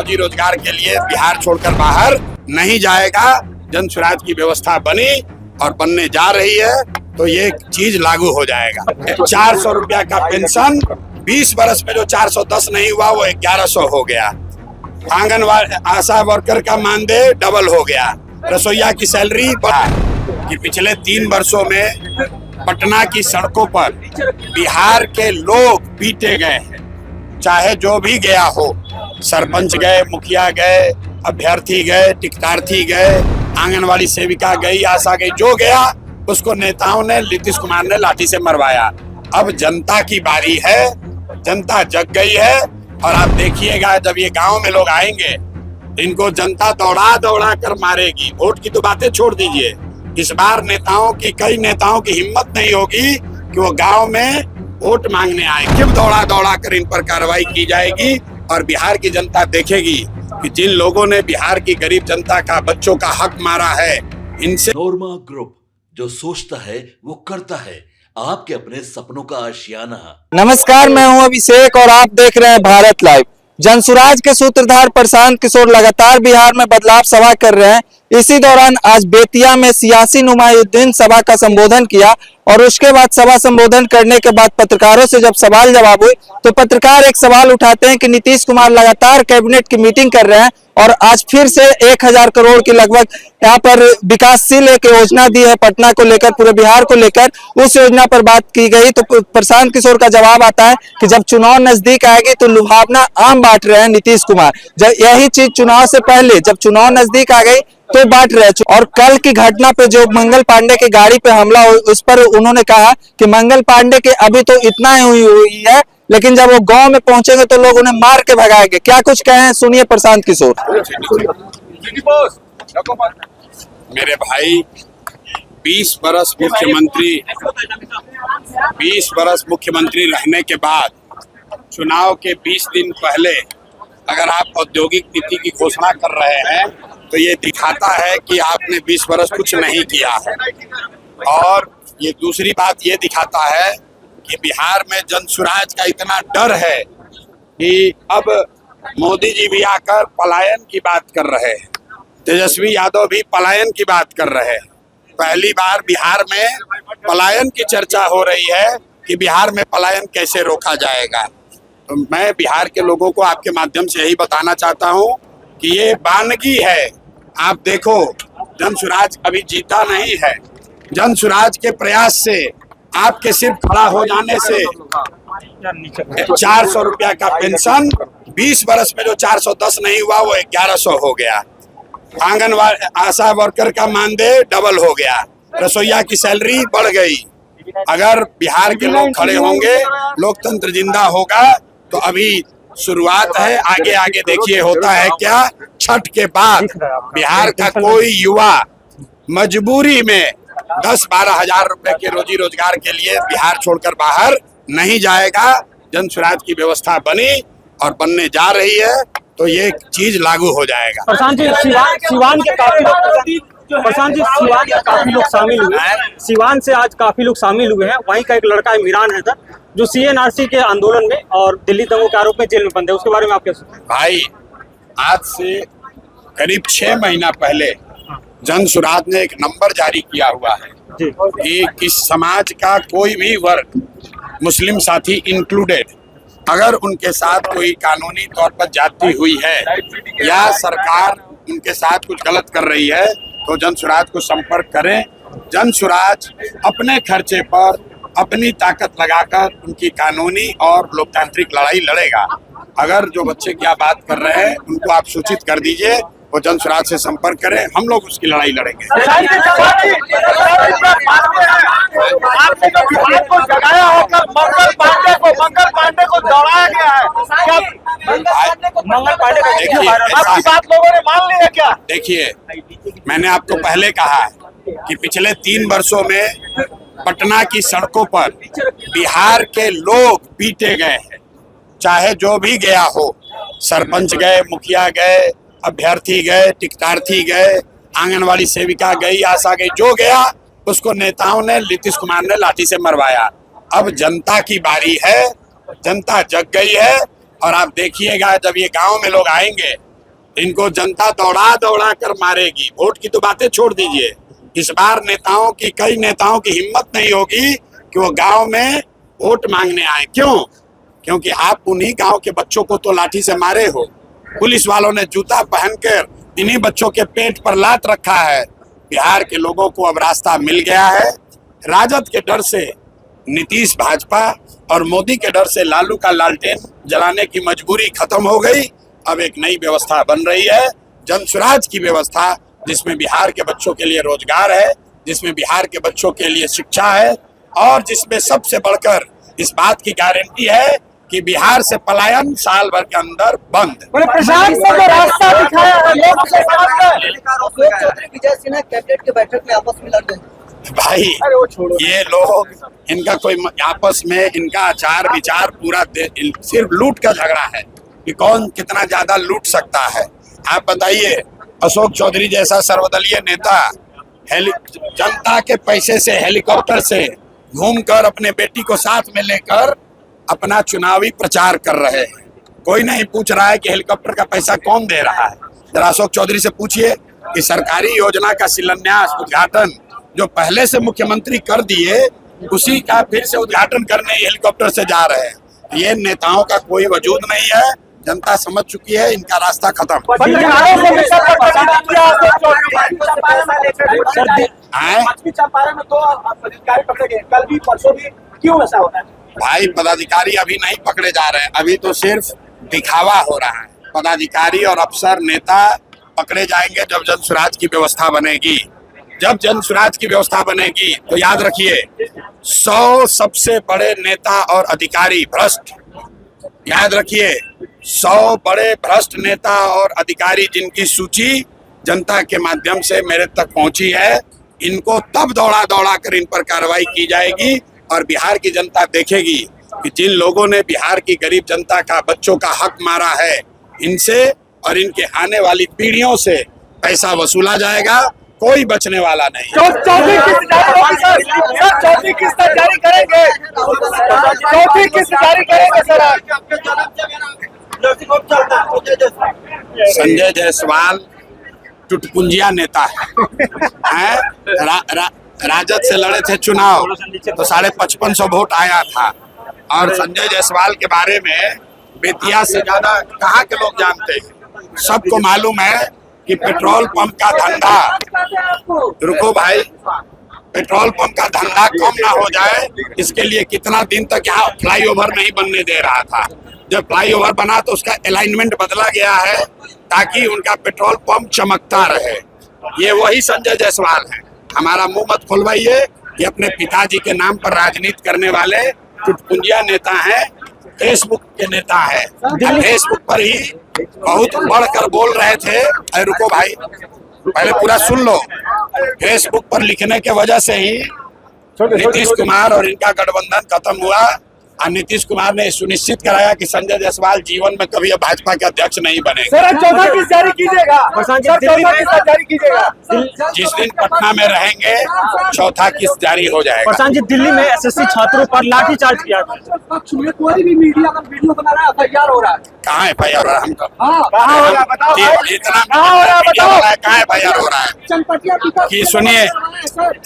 रोजी रोजगार के लिए बिहार छोड़कर बाहर नहीं जाएगा। जन स्वराज की व्यवस्था बनी और बनने जा रही है तो ये चीज लागू हो जाएगा। 400 रुपया का पेंशन 20 बरस में जो 410 नहीं हुआ वो 1100 हो गया। आंगनवाड़ी आशा वर्कर का मानदेय डबल हो गया। रसोईया की सैलरी बढ़ा कि पिछले 3 वर्षों में पटना की सड़कों पर बिहार के लोग पीटे गए हैं। चाहे जो भी गया हो, सरपंच गए, मुखिया गए, अभ्यर्थी गए, टिकटार्थी गए, आंगनवाड़ी सेविका गई, आशा गई, जो गया उसको नेताओं ने, नीतीश कुमार ने लाठी से मरवाया। अब जनता की बारी है, जनता जग गई है और आप देखिएगा जब ये गांव में लोग आएंगे इनको जनता दौड़ा दौड़ा कर मारेगी। वोट की तो बातें छोड़ दीजिए, इस बार कई नेताओं की हिम्मत नहीं होगी कि वो गांव में वोट मांगने आए। क्यों दौड़ा दौड़ा कर इन पर कार्रवाई की जाएगी और बिहार की जनता देखेगी कि जिन लोगों ने बिहार की गरीब जनता का, बच्चों का हक मारा है, इनसे। नोरमा ग्रुप, जो सोचता है वो करता है, आपके अपने सपनों का आशियाना। नमस्कार, मैं हूं अभिषेक और आप देख रहे हैं भारत लाइव। जनसुराज के सूत्रधार प्रशांत किशोर लगातार बिहार में बदलाव सभा कर रहे हैं। इसी दौरान आज बेतिया में सियासी नुमाइंदीन सभा का संबोधन किया और उसके बाद सभा संबोधन करने के बाद पत्रकारों से जब सवाल जवाब हुए तो पत्रकार एक सवाल उठाते हैं कि नीतीश कुमार लगातार कैबिनेट की मीटिंग कर रहे हैं और आज फिर से 1000 करोड़ की लगभग यहाँ पर विकासशील एक योजना दी है पटना को लेकर, पूरे बिहार को लेकर। उस योजना पर बात की गई तो प्रशांत किशोर का जवाब आता है कि जब चुनाव नजदीक आएगी तो लुभावना आम बांट रहे हैं नीतीश कुमार। यही चीज चुनाव से पहले, जब चुनाव नजदीक आ गई तो बांट रहे। और कल की घटना पे जो मंगल पांडे की गाड़ी पे हमला उस पर उन्होंने कहा कि मंगल पांडे के अभी तो इतना ही हुई है, लेकिन जब वो गांव में पहुंचेंगे तो लोग उन्हें मार के भगाएंगे। क्या कुछ कहें, सुनिए प्रशांत किशोर। मेरे भाई 20 बरस मुख्यमंत्री रहने के बाद चुनाव के 20 दिन पहले अगर आप औद्योगिक नीति की घोषणा कर रहे हैं तो ये दिखाता है कि आपने 20 बरस कुछ नहीं किया है। और ये दूसरी बात ये दिखाता है कि बिहार में जनसुराज का इतना डर है कि अब मोदी जी भी आकर पलायन की बात कर रहे हैं, तेजस्वी यादव भी पलायन की बात कर रहे हैं। पहली बार बिहार में पलायन की चर्चा हो रही है कि बिहार में पलायन कैसे रोका जाएगा। तो मैं बिहार के लोगों को आपके माध्यम से यही बताना चाहता हूं कि ये वानगी है। आप देखो, जनसुराज अभी जीता नहीं है। जनसुराज के प्रयास से, आपके सिर्फ खड़ा हो जाने से 400 रुपया का पेंशन 20 बरस में जो 410 नहीं हुआ वो 1100 हो गया। आंगनवाड़ी आशा वर्कर का मानदेय डबल हो गया। रसोईया की सैलरी बढ़ गई। अगर बिहार के लोग खड़े होंगे, लोकतंत्र जिंदा होगा। तो अभी शुरुआत है, आगे आगे देखिए होता है क्या। छठ के बाद बिहार का कोई युवा मजबूरी में 10-12 हजार रुपए के रोजी रोजगार के लिए बिहार छोड़कर बाहर नहीं जाएगा। जन स्वराज की व्यवस्था बनी और बनने जा रही है तो ये चीज लागू हो जाएगा। प्रशांत जी, सिवान के काफी लोग शामिल हुए हैं। सिवान से आज काफी लोग शामिल हुए हैं। वहीं का एक लड़का इमरान हैदर जो CNRC के आंदोलन में और दिल्ली दंगों के आरोप में जेल में बंद है, उसके बारे में आप क्या सोचते हैं? भाई, आज से करीब 6 महीना पहले जनसुराज ने एक नंबर जारी किया हुआ है कि किस समाज का कोई भी वर्ग, मुस्लिम साथी इंक्लूडेड, अगर उनके साथ कोई कानूनी तौर पर जाती हुई है या सरकार उनके साथ कुछ गलत कर रही है तो जनसुराज को संपर्क करें। जनसुराज अपने खर्चे पर अपनी ताकत लगाकर उनकी कानूनी और लोकतांत्रिक लड़ाई लड़ेगा। अगर जो बच्चे क्या बात कर रहे हैं उनको आप सूचित कर दीजिए, वो जनसुराज से संपर्क करें, हम लोग उसकी लड़ाई लड़ेंगे। मंगल पांडे को दौड़ाया गया है, मंगल पांडे आपकी बात लोगों ने मान ली है क्या? देखिए, मैंने आपको पहले कहा है कि पिछले 3 वर्षों में पटना की सड़कों पर बिहार के लोग पीटे गए हैं। चाहे जो भी गया हो, सरपंच गए, मुखिया गए, अभ्यर्थी गए, टिकटार्थी गए, आंगनवाड़ी सेविका गई, आशा गई, जो गया उसको नेताओं ने, नीतीश कुमार ने लाठी से मरवाया। अब जनता की बारी है, जनता जग गई है और आप देखिएगा जब ये गांव में लोग आएंगे इनको जनता दौड़ा दौड़ा कर मारेगी। वोट की तो बातें छोड़ दीजिए, इस बार कई नेताओं की हिम्मत नहीं होगी कि वो गांव में वोट मांगने आए। क्यों? क्योंकि आप उन्हीं गांव के बच्चों को तो लाठी से मारे हो। पुलिस वालों ने जूता पहनकर इन्हीं बच्चों के पेट पर लात रखा है। बिहार के लोगों को अब रास्ता मिल गया है। राजद के डर से नीतीश भाजपा और मोदी के डर से लालू का लालटेन जलाने की मजबूरी खत्म हो गई। अब एक नई व्यवस्था बन रही है, जन स्वराज की व्यवस्था, जिसमें बिहार के बच्चों के लिए रोजगार है, जिसमें बिहार के बच्चों के लिए शिक्षा है और जिसमें सबसे बढ़कर इस बात की गारंटी है कि बिहार से पलायन साल भर के अंदर बंद। प्रशांत से जो रास्ता दिखाया है लोग के सामने। चौधरी विजय सिन्हा कैबिनेट की बैठक में आपस में लड़ गए। भाई ये लोग, इनका कोई आपस में इनका आचार विचार पूरा सिर्फ लूट का झगड़ा है कि कौन कितना ज्यादा लूट सकता है। आप बताइए, अशोक चौधरी जैसा सर्वदलीय नेता जनता के पैसे से हेलीकॉप्टर से घूमकर अपने बेटी को साथ में लेकर अपना चुनावी प्रचार कर रहे हैं। कोई नहीं पूछ रहा है कि हेलीकॉप्टर का पैसा कौन दे रहा है। जरा अशोक चौधरी से पूछिए कि सरकारी योजना का शिलान्यास उद्घाटन जो पहले से मुख्यमंत्री कर दिए, उसी का फिर से उद्घाटन करने हेलीकॉप्टर से जा रहे हैं। ये नेताओं का कोई वजूद नहीं है। जनता समझ चुकी है, इनका रास्ता खत्म। चंपारण में 2 अधिकारी पकड़े गए, कल भी परसों भी, क्यों ऐसा होता है? भाई पदाधिकारी अभी नहीं पकड़े जा रहे हैं, अभी तो सिर्फ दिखावा हो रहा है। पदाधिकारी और अफसर नेता पकड़े जाएंगे जब जन स्वराज की व्यवस्था बनेगी। जब जन स्वराज की व्यवस्था बनेगी तो याद रखिए, 100 सबसे बड़े नेता और अधिकारी भ्रष्ट, याद रखिए 100 बड़े भ्रष्ट नेता और अधिकारी जिनकी सूची जनता के माध्यम से मेरे तक पहुंची है, इनको तब दौड़ा दौड़ा कर इन पर कार्रवाई की जाएगी और बिहार की जनता देखेगी कि जिन लोगों ने बिहार की गरीब जनता का, बच्चों का हक मारा है, इनसे और इनके आने वाली पीढ़ियों से पैसा वसूला जाएगा। कोई बचने वाला नहीं। चौथी किस्त जारी करेंगे, चौथी किस्त जारी करेंगे सर। संजय जायसवाल टुटपुंजिया नेता है। राजद से लड़े थे चुनाव तो 5550 वोट आया था। और संजय जायसवाल के बारे में बेतिया से ज्यादा कहाँ के लोग जानते हैं। सबको मालूम है कि पेट्रोल पंप का धंधा, रुको भाई, पेट्रोल पंप का धंधा कम ना हो जाए इसके लिए कितना दिन तक यहाँ फ्लाईओवर नहीं बनने दे रहा था। जब फ्लाईओवर बना तो उसका अलाइनमेंट बदला गया है ताकि उनका पेट्रोल पंप चमकता रहे। ये वही संजय जायसवाल है। हमारा मुंह मत खुलवाइए कि अपने पिताजी के नाम पर राजनीति करने वाले टुटपुंजिया नेता हैं, फेसबुक के नेता है। फेसबुक पर ही बहुत बढ़कर बोल रहे थे। अरे रुको भाई, पहले पूरा सुन लो। फेसबुक पर लिखने के वजह से ही नीतीश कुमार और इनका गठबंधन खत्म हुआ और नीतीश कुमार ने सुनिश्चित कराया कि संजय जायसवाल जीवन में कभी भाजपा के अध्यक्ष नहीं बनेंगे। सर चौथा किस्त जारी कीजिएगा, जारी कीजिएगा। जिस दिन पटना में रहेंगे चौथा किस्त जारी हो जाएगा। प्रशांत जी, दिल्ली में एसएससी छात्रों पर लाठीचार्ज किया था। कोई भी मीडिया में वीडियो बना रहा है, तैयार हो रहा है। कहाँ FIR हो रहा है? हमको कहाँ हो रहा है बताओ, इतना कहाँ हो रहा है बताओ, कहाँ FIR हो रहा है कि सुनिए।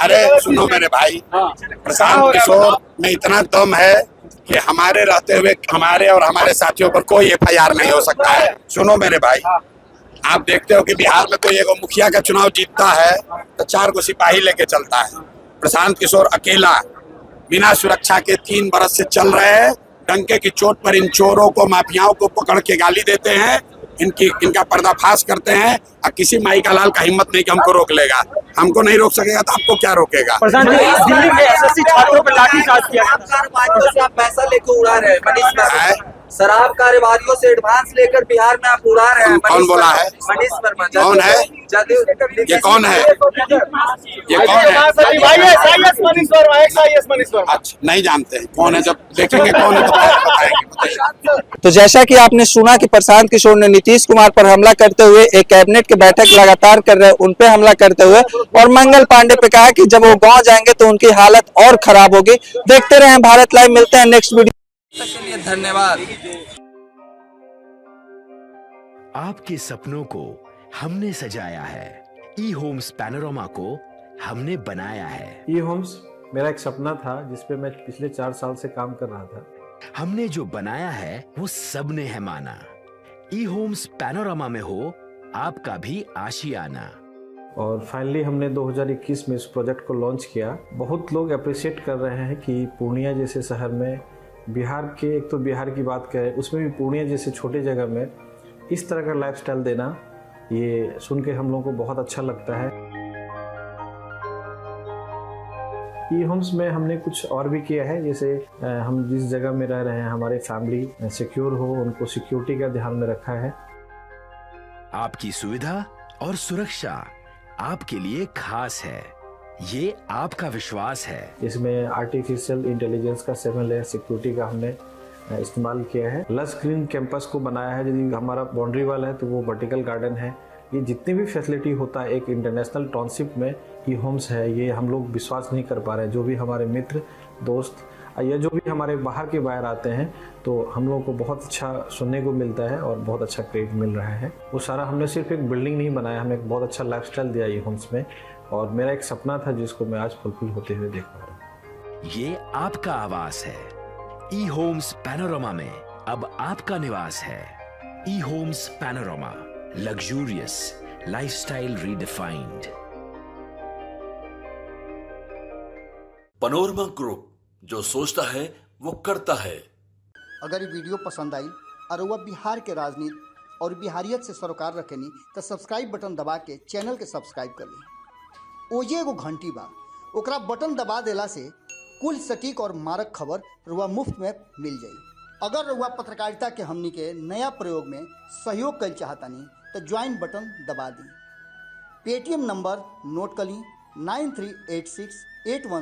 अरे सुनो मेरे भाई, प्रशांत किशोर में इतना दम है कि हमारे रहते हुए हमारे और हमारे साथियों पर कोई FIR नहीं हो सकता है। सुनो मेरे भाई, आप देखते हो कि बिहार में कोई एक मुखिया का चुनाव जीतता है तो 4 को सिपाही लेके चलता है। प्रशांत किशोर अकेला बिना सुरक्षा के 3 बरस से चल रहे हैं। डंके की चोट पर इन चोरों को, माफियाओं को पकड़ के गाली देते हैं, इनका पर्दाफाश करते हैं और किसी माई का लाल का हिम्मत नहीं कि हमको रोक लेगा। हमको नहीं रोक सकेगा तो आपको क्या रोकेगा? प्रशांत जी, दिल्ली में एसएससी छात्रों पर लाठीचार्ज किया गया। से आप पैसा लेके उड़ा रहे हैं मनीष वर्मा। शराब कारोबारियों से एडवांस लेकर बिहार में आप उड़ा रहे हैं। कौन बोला है? मनीष वर्मा। कौन है? ये कौन है? ये कौन है? अच्छा, नहीं जानते हैं कौन है। जब देखेंगे कौन है तो बताएंगे। तो जैसा कि आपने सुना कि प्रशांत किशोर ने नीतीश कुमार पर हमला करते हुए एक कैबिनेट की बैठक लगातार कर रहे, उन पे हमला करते हुए और मंगल पांडे पे कहा कि जब वो गांव जाएंगे तो उनकी हालत और खराब होगी। देखते रहें भारत लाइव, मिलते हैं नेक्स्ट वीडियो। के लिए धन्यवाद। आपके सपनों को हमने सजाया है, ई होम्स पैनोरमा को हमने बनाया है। ई होम्स मेरा एक सपना था जिस पे मैं पिछले 4 साल से काम कर रहा था। हमने जो बनाया है वो सबने है माना। ई होम्स पैनोरमा में हो आपका भी आशियाना। और फाइनली हमने 2021 में इस प्रोजेक्ट को लॉन्च किया। बहुत लोग अप्रिशिएट कर रहे हैं कि पूर्णिया जैसे शहर में, बिहार के, एक तो बिहार की बात करें उसमें भी पूर्णिया जैसे छोटे जगह में इस तरह का लाइफस्टाइल देना, ये सुन के हम लोगों को बहुत अच्छा लगता है। ई होम्स में हमने कुछ और भी किया है, जैसे हम जिस जगह में रह रहे हैं हमारे फैमिली सिक्योर हो, उनको सिक्योरिटी का ध्यान में रखा है। आपकी सुविधा और सुरक्षा आपके लिए खास है, ये आपका विश्वास है। इसमें आर्टिफिशियल इंटेलिजेंस का 7 लेयर सिक्योरिटी का हमने इस्तेमाल किया है। लस ग्रीन कैंपस को बनाया है। यदि हमारा बाउंड्री वाल है तो वो वर्टिकल गार्डन है। ये जितनी भी फैसिलिटी होता है एक इंटरनेशनल टाउनशिप में ई होम्स है, ये हम लोग विश्वास नहीं कर पा रहे हैं। जो भी हमारे मित्र दोस्त या जो भी हमारे बाहर के बाहर आते हैं तो हम लोगों को बहुत अच्छा सुनने को मिलता है और बहुत अच्छा क्रेडिट मिल रहा है। वो सारा हमने सिर्फ एक बिल्डिंग नहीं बनाया, हमें एक बहुत अच्छा लाइफस्टाइल दिया ई होम्स में, और मेरा एक सपना था जिसको मैं आज फुलफिल होते हुए देख पा रहा हूँ। ये आपका आवास है। ई होम्स पैनोरमा में अब आपका निवास है। E Homes Panorama, luxurious lifestyle redefined. Panorama group, जो सोचता है वो करता है। अगर ये वीडियो पसंद आई और वह बिहार के राजनीति और बिहारियत से सरोकार रखेनी तो सब्सक्राइब बटन दबा के चैनल के सब्सक्राइब कर ली। ओजे एगो घंटी बा, ओकरा बटन दबा देला से कुल सटीक और मारक खबर रुआ मुफ्त में मिल जाई। अगर रुआ पत्रकारिता के हमनी के नया प्रयोग में सहयोग कर चाहतानी तो ज्वाइन बटन दबा दी। पेटीएम नंबर नोट कर ली 938681